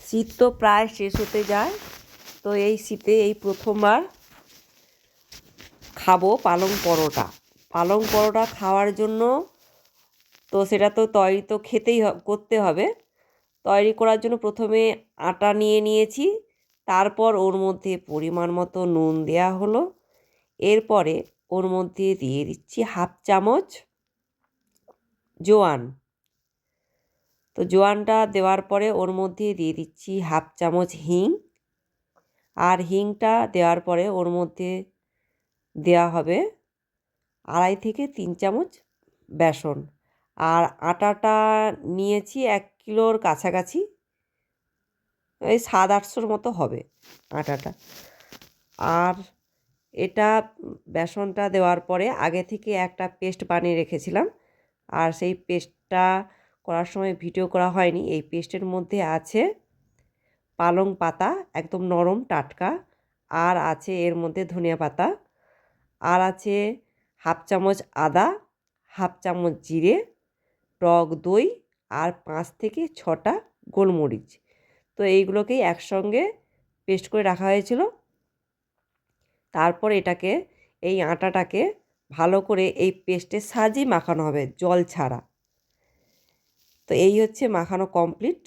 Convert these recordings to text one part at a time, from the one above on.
শীত তো প্রায় শেষ হতে যায়, তো এই শীতে এই প্রথমবার খাবো পালং পরোটা। পালং পরোটা খাওয়ার জন্য তো সেটা তো তৈরি তো করতে হবে। তৈরি করার জন্য প্রথমে আটা নিয়ে নিয়েছি, তারপর ওর মধ্যে পরিমাণ মতো নুন দেওয়া হলো। এরপরে ওর মধ্যে দিয়ে দিচ্ছি 1/2 চামচ জোয়ান। তো জোয়ানটা দেওয়ার পরে ওর মধ্যে দিয়ে দিচ্ছি 1/2 চামচ হিং। আর হিংটা দেওয়ার পরে ওর মধ্যে দেওয়া হবে 2.5 থেকে 3 চামচ বেসন। আর আটাটা নিয়েছি 1 কিলোর কাছাকাছি, এই 700-800 মতো হবে আটাটা। আর এটা বেসনটা দেওয়ার পরে আগে থেকে একটা পেস্ট বানিয়ে রেখেছিলাম, আর সেই পেস্টটা করার সময় ভিডিও করা হয়নি। এই পেস্টের মধ্যে আছে পালং পাতা, একদম নরম টাটকা, আর আছে এর মধ্যে ধনিয়া পাতা, আর আছে 1/2 চামচ আদা, 1/2 চামচ জিরে, টক দই, আর 5 থেকে 6টা গোলমরিচ। তো এইগুলোকেই একসঙ্গে পেস্ট করে রাখা হয়েছিল। তারপর এই আটাটাকে ভালো করে এই পেস্টের সাহায্যেই মাখানো হবে, জল ছাড়া। তো এই হচ্ছে মাখানো কমপ্লিট।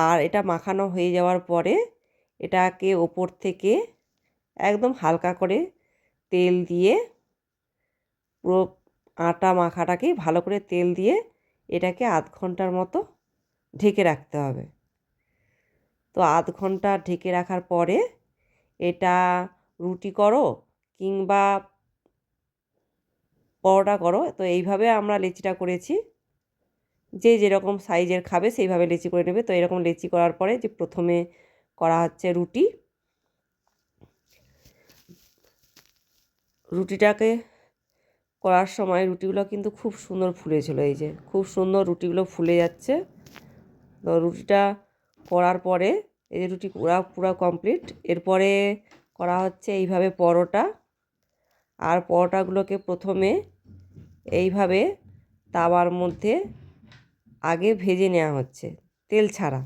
আর এটা মাখানো হয়ে যাওয়ার পরে এটাকে ওপর থেকে একদম হালকা করে তেল দিয়ে, পুরো আটা মাখাটাকে ভালো করে তেল দিয়ে এটাকে 1/2 ঘন্টার মতো ঢেকে রাখতে হবে। তো 1/2 ঘন্টা ঢেকে রাখার পরে এটা রুটি করো কিংবা পরোটা করো, তো এইভাবে আমরা লেচিটা করেছি। যে যেরকম সাইজের খাবে সেইভাবে লেচি করে নেবে। তো এরকম লেচি করার পরে যে প্রথমে করা হচ্ছে রুটিটাকে করার সময় রুটিগুলো কিন্তু খুব সুন্দর ফুলেছিল। এই যে খুব সুন্দর রুটিগুলো ফুলে যাচ্ছে। তো রুটিটা করার পরে এই যে রুটি পুরো কমপ্লিট। এরপরে করা হচ্ছে এইভাবে পরোটা। আর পরোটাগুলোকে প্রথমে এইভাবে তাওয়ার মধ্যে আগে ভেজে নেওয়া হচ্ছে, তেল ছাড়া।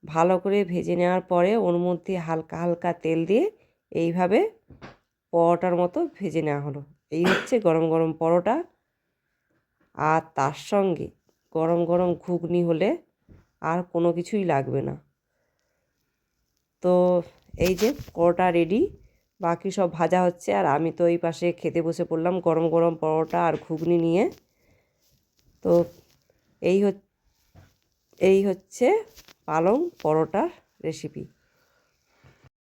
ভালো করে ভেজে নেওয়ার পরে ওর মধ্যে হালকা হালকা তেল দিয়ে এইভাবে পরোটার মতো ভেজে নেওয়া হলো। এই হচ্ছে গরম গরম পরোটা। আর তার সঙ্গে গরম গরম ঘুগনি হলে আর কোনো কিছুই লাগবে না। তো এই যে পরোটা রেডি, বাকি সব ভাজা হচ্ছে। আর আমি তো এই পাশে খেতে বসে পড়লাম গরম গরম পরোটা আর ঘুগনি নিয়ে। তো এই হচ্ছে পালং পরোটার রেসিপি।